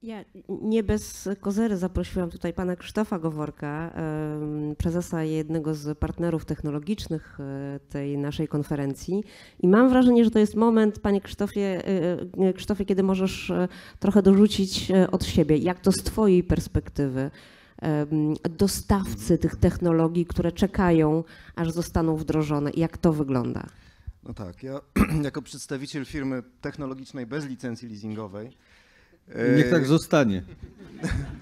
Ja nie bez kozery zaprosiłam tutaj pana Krzysztofa Goworka, prezesa jednego z partnerów technologicznych tej naszej konferencji. I mam wrażenie, że to jest moment, panie Krzysztofie, kiedy możesz trochę dorzucić od siebie, jak to z twojej perspektywy dostawcy tych technologii, które czekają, aż zostaną wdrożone, jak to wygląda? No tak, ja jako przedstawiciel firmy technologicznej bez licencji leasingowej. Niech tak zostanie.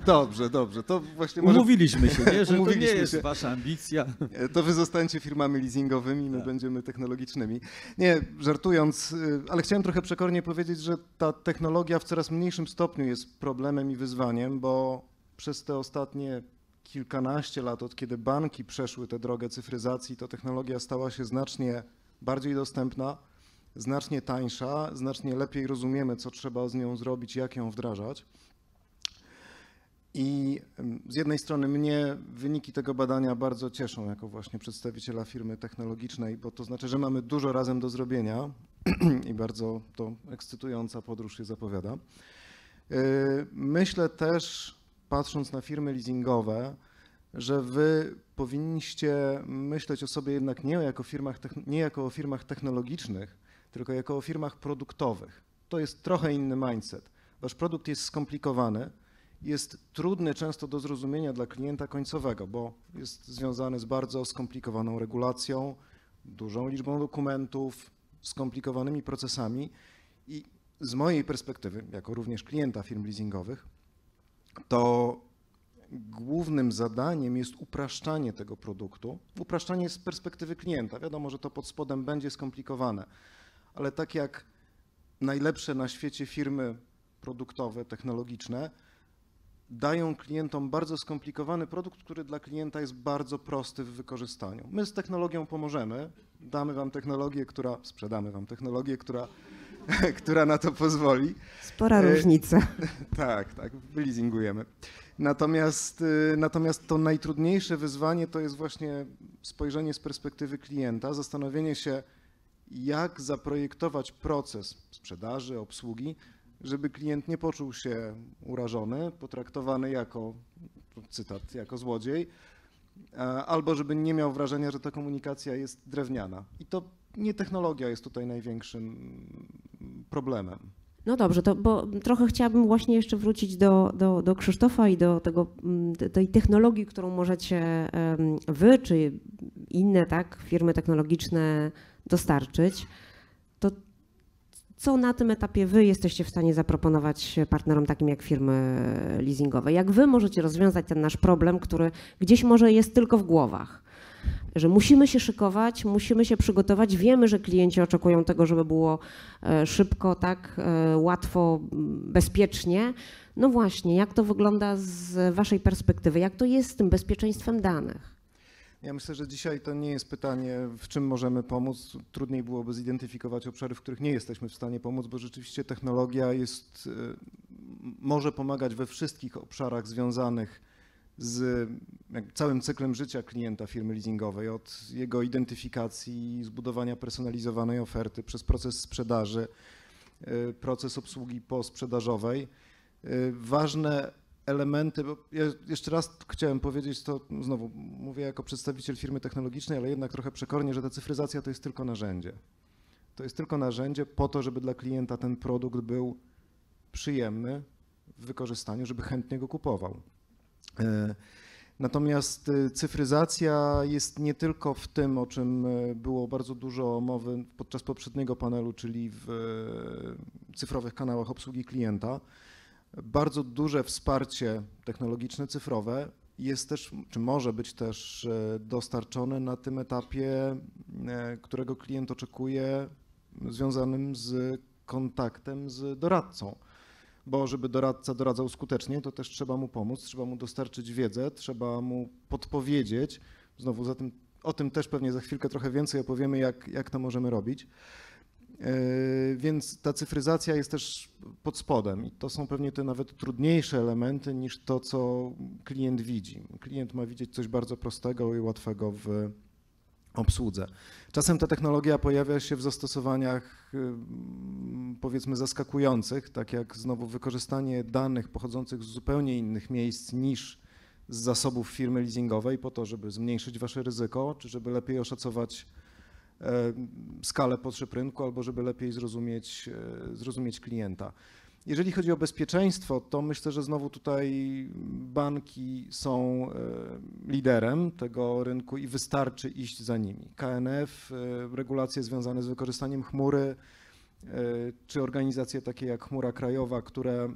Dobrze, to właśnie może... Umówiliśmy się, nie? Że to nie jest wasza ambicja. To wy zostańcie firmami leasingowymi, my będziemy technologicznymi. Nie, żartując, ale chciałem trochę przekornie powiedzieć, że ta technologia w coraz mniejszym stopniu jest problemem i wyzwaniem, bo przez te ostatnie kilkanaście lat, od kiedy banki przeszły tę drogę cyfryzacji, to technologia stała się znacznie bardziej dostępna, znacznie tańsza, znacznie lepiej rozumiemy, co trzeba z nią zrobić, jak ją wdrażać. I z jednej strony mnie wyniki tego badania bardzo cieszą jako właśnie przedstawiciela firmy technologicznej, bo to znaczy, że mamy dużo razem do zrobienia i bardzo to ekscytująca podróż się zapowiada. Myślę też, patrząc na firmy leasingowe, że wy powinniście myśleć o sobie jednak nie jako o firmach technologicznych, tylko jako o firmach produktowych. To jest trochę inny mindset. Wasz produkt jest skomplikowany, jest trudny często do zrozumienia dla klienta końcowego, bo jest związany z bardzo skomplikowaną regulacją, dużą liczbą dokumentów, skomplikowanymi procesami i z mojej perspektywy, jako również klienta firm leasingowych, to głównym zadaniem jest upraszczanie tego produktu, upraszczanie z perspektywy klienta. Wiadomo, że to pod spodem będzie skomplikowane, ale tak jak najlepsze na świecie firmy produktowe, technologiczne, dają klientom bardzo skomplikowany produkt, który dla klienta jest bardzo prosty w wykorzystaniu. My z technologią pomożemy, sprzedamy wam technologię, która na to pozwoli. Spora różnica. Tak, wyleasingujemy. Natomiast to najtrudniejsze wyzwanie to jest właśnie spojrzenie z perspektywy klienta, zastanowienie się, jak zaprojektować proces sprzedaży, obsługi, żeby klient nie poczuł się urażony, potraktowany jako, cytat, jako złodziej, albo żeby nie miał wrażenia, że ta komunikacja jest drewniana. I to nie technologia jest tutaj największym problemem. No dobrze, bo trochę chciałabym właśnie jeszcze wrócić do Krzysztofa i do tej technologii, którą możecie wy czy inne firmy technologiczne dostarczyć. To co na tym etapie wy jesteście w stanie zaproponować partnerom takim jak firmy leasingowe? Jak wy możecie rozwiązać ten nasz problem, który gdzieś może jest tylko w głowach? Że musimy się szykować, musimy się przygotować. Wiemy, że klienci oczekują tego, żeby było szybko, łatwo, bezpiecznie. No właśnie, jak to wygląda z waszej perspektywy? Jak to jest z tym bezpieczeństwem danych? Ja myślę, że dzisiaj to nie jest pytanie, w czym możemy pomóc. Trudniej byłoby zidentyfikować obszary, w których nie jesteśmy w stanie pomóc, bo rzeczywiście technologia może pomagać we wszystkich obszarach związanych z całym cyklem życia klienta firmy leasingowej, od jego identyfikacji, zbudowania personalizowanej oferty, przez proces sprzedaży, proces obsługi posprzedażowej. Ważne elementy, bo ja jeszcze raz chciałem powiedzieć, to znowu mówię jako przedstawiciel firmy technologicznej, ale jednak trochę przekornie, że ta cyfryzacja to jest tylko narzędzie. To jest tylko narzędzie po to, żeby dla klienta ten produkt był przyjemny w wykorzystaniu, żeby chętnie go kupował. Natomiast cyfryzacja jest nie tylko w tym, o czym było bardzo dużo mowy podczas poprzedniego panelu, czyli w cyfrowych kanałach obsługi klienta. Bardzo duże wsparcie technologiczne, cyfrowe jest też, czy może być też dostarczone na tym etapie, którego klient oczekuje, związanym z kontaktem z doradcą. Bo żeby doradca doradzał skutecznie, to też trzeba mu pomóc, trzeba mu dostarczyć wiedzę, trzeba mu podpowiedzieć. Znowu o tym też pewnie za chwilkę trochę więcej opowiemy, jak to możemy robić. Więc ta cyfryzacja jest też pod spodem i to są pewnie te nawet trudniejsze elementy niż to, co klient widzi. Klient ma widzieć coś bardzo prostego i łatwego obsłudze. Czasem ta technologia pojawia się w zastosowaniach powiedzmy zaskakujących, tak jak znowu wykorzystanie danych pochodzących z zupełnie innych miejsc niż z zasobów firmy leasingowej po to, żeby zmniejszyć wasze ryzyko, czy żeby lepiej oszacować skalę potrzeb rynku, albo żeby lepiej zrozumieć klienta. Jeżeli chodzi o bezpieczeństwo, to myślę, że znowu tutaj banki są liderem tego rynku i wystarczy iść za nimi. KNF, regulacje związane z wykorzystaniem chmury, czy organizacje takie jak Chmura Krajowa, które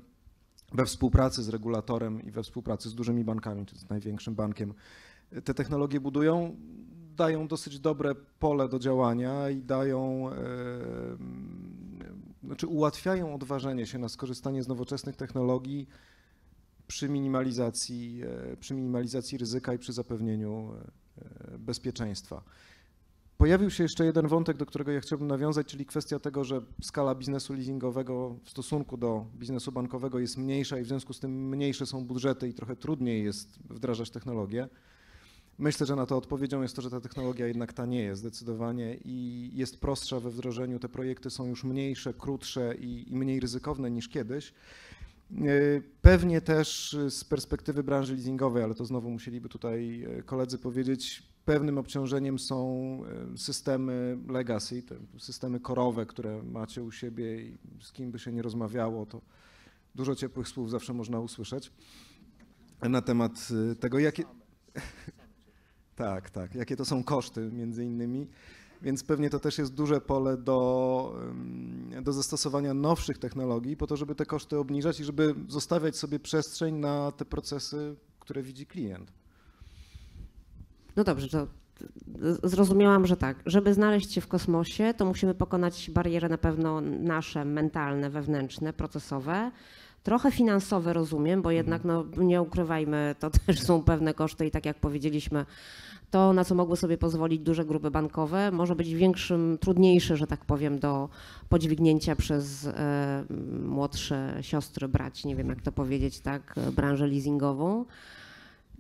we współpracy z regulatorem i we współpracy z dużymi bankami, czy z największym bankiem, te technologie budują, dają dosyć dobre pole do działania i ułatwiają odważenie się na skorzystanie z nowoczesnych technologii przy minimalizacji ryzyka i przy zapewnieniu bezpieczeństwa. Pojawił się jeszcze jeden wątek, do którego ja chciałbym nawiązać, czyli kwestia tego, że skala biznesu leasingowego w stosunku do biznesu bankowego jest mniejsza i w związku z tym mniejsze są budżety i trochę trudniej jest wdrażać technologię. Myślę, że na to odpowiedzią jest to, że ta technologia jednak tanieje zdecydowanie i jest prostsza we wdrożeniu. Te projekty są już mniejsze, krótsze i mniej ryzykowne niż kiedyś. Pewnie też z perspektywy branży leasingowej, ale to znowu musieliby tutaj koledzy powiedzieć, pewnym obciążeniem są systemy legacy, te systemy korowe, które macie u siebie i z kim by się nie rozmawiało, to dużo ciepłych słów zawsze można usłyszeć na temat tego, jakie... Tak, jakie to są koszty między innymi, więc pewnie to też jest duże pole do zastosowania nowszych technologii po to, żeby te koszty obniżać i żeby zostawiać sobie przestrzeń na te procesy, które widzi klient. No dobrze, to zrozumiałam, że tak, żeby znaleźć się w kosmosie, to musimy pokonać bariery na pewno nasze, mentalne, wewnętrzne, procesowe. Trochę finansowe rozumiem, bo jednak no, nie ukrywajmy, to też są pewne koszty i tak jak powiedzieliśmy, to na co mogły sobie pozwolić duże grupy bankowe może być trudniejsze, że tak powiem, do podźwignięcia przez młodsze siostry, braci, nie wiem jak to powiedzieć, tak, branżę leasingową.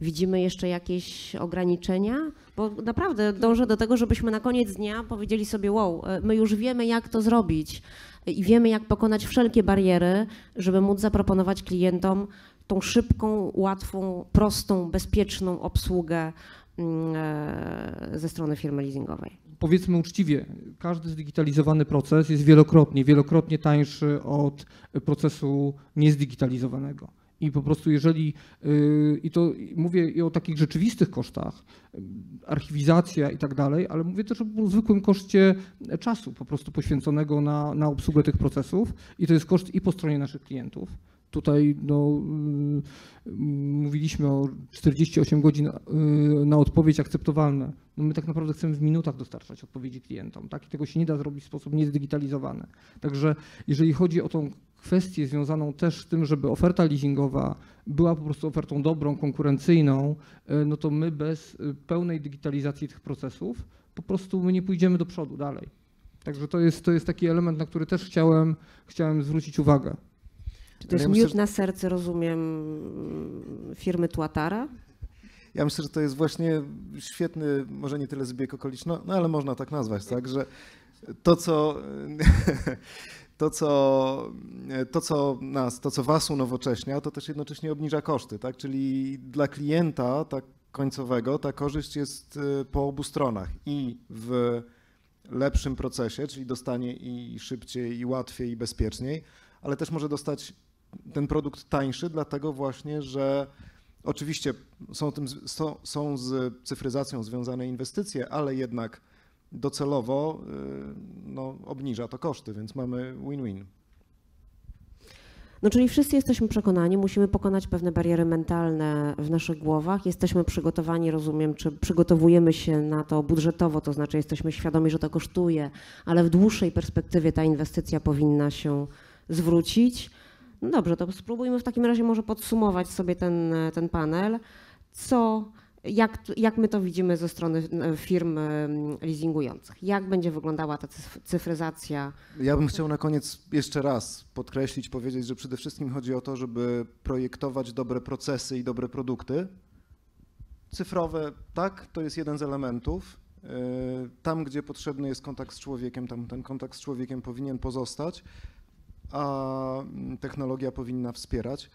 Widzimy jeszcze jakieś ograniczenia? Bo naprawdę dążę do tego, żebyśmy na koniec dnia powiedzieli sobie, wow, my już wiemy jak to zrobić i wiemy jak pokonać wszelkie bariery, żeby móc zaproponować klientom tą szybką, łatwą, prostą, bezpieczną obsługę ze strony firmy leasingowej. Powiedzmy uczciwie, każdy zdigitalizowany proces jest wielokrotnie tańszy od procesu niezdigitalizowanego. I po prostu jeżeli, i to mówię i o takich rzeczywistych kosztach, archiwizacja i tak dalej, ale mówię też o zwykłym koszcie czasu po prostu poświęconego na obsługę tych procesów i to jest koszt i po stronie naszych klientów. Tutaj no, mówiliśmy o 48 godzin na odpowiedź akceptowalne. No my tak naprawdę chcemy w minutach dostarczać odpowiedzi klientom, tak? I tego się nie da zrobić w sposób niezdigitalizowany. Także jeżeli chodzi o tą kwestię związaną też z tym, żeby oferta leasingowa była po prostu ofertą dobrą, konkurencyjną, no to my bez pełnej digitalizacji tych procesów po prostu my nie pójdziemy do przodu dalej. Także to jest taki element, na który też chciałem zwrócić uwagę. Czy to jest miód na serce, rozumiem, firmy Tuatara? Ja myślę, że to jest właśnie świetny, może nie tyle zbieg okoliczności, no ale można tak nazwać, tak, że to co was unowocześnia, to też jednocześnie obniża koszty, tak, czyli dla klienta końcowego ta korzyść jest po obu stronach i w lepszym procesie, czyli dostanie i szybciej, i łatwiej, i bezpieczniej, ale też może dostać ten produkt tańszy, dlatego właśnie, że oczywiście są z cyfryzacją związane inwestycje, ale jednak docelowo no, obniża to koszty, więc mamy win-win. No czyli wszyscy jesteśmy przekonani, musimy pokonać pewne bariery mentalne w naszych głowach. Jesteśmy przygotowani, rozumiem, czy przygotowujemy się na to budżetowo, to znaczy jesteśmy świadomi, że to kosztuje, ale w dłuższej perspektywie ta inwestycja powinna się zwrócić. No dobrze, to spróbujmy w takim razie może podsumować sobie ten panel. Jak my to widzimy ze strony firm leasingujących? Jak będzie wyglądała ta cyfryzacja? Ja bym chciał na koniec jeszcze raz podkreślić, powiedzieć, że przede wszystkim chodzi o to, żeby projektować dobre procesy i dobre produkty. Cyfrowe, tak, to jest jeden z elementów, Tam, gdzie potrzebny jest kontakt z człowiekiem, tam ten kontakt z człowiekiem powinien pozostać, a technologia powinna wspierać.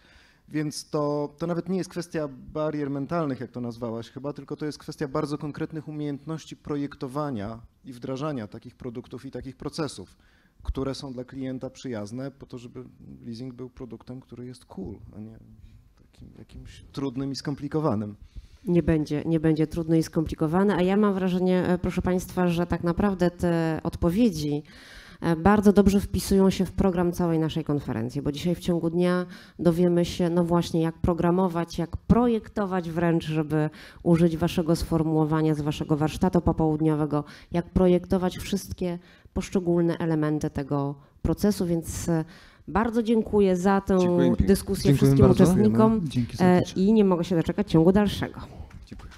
Więc to nawet nie jest kwestia barier mentalnych, jak to nazwałaś chyba, tylko to jest kwestia bardzo konkretnych umiejętności projektowania i wdrażania takich produktów i takich procesów, które są dla klienta przyjazne po to, żeby leasing był produktem, który jest cool, a nie takim jakimś trudnym i skomplikowanym. Nie będzie trudny i skomplikowany, a ja mam wrażenie, proszę Państwa, że tak naprawdę te odpowiedzi bardzo dobrze wpisują się w program całej naszej konferencji, bo dzisiaj w ciągu dnia dowiemy się, no właśnie, jak programować, jak projektować wręcz, żeby użyć Waszego sformułowania z Waszego warsztatu popołudniowego, jak projektować wszystkie poszczególne elementy tego procesu, więc bardzo dziękuję za tę dyskusję wszystkim uczestnikom i nie mogę się doczekać ciągu dalszego. Dziękuję.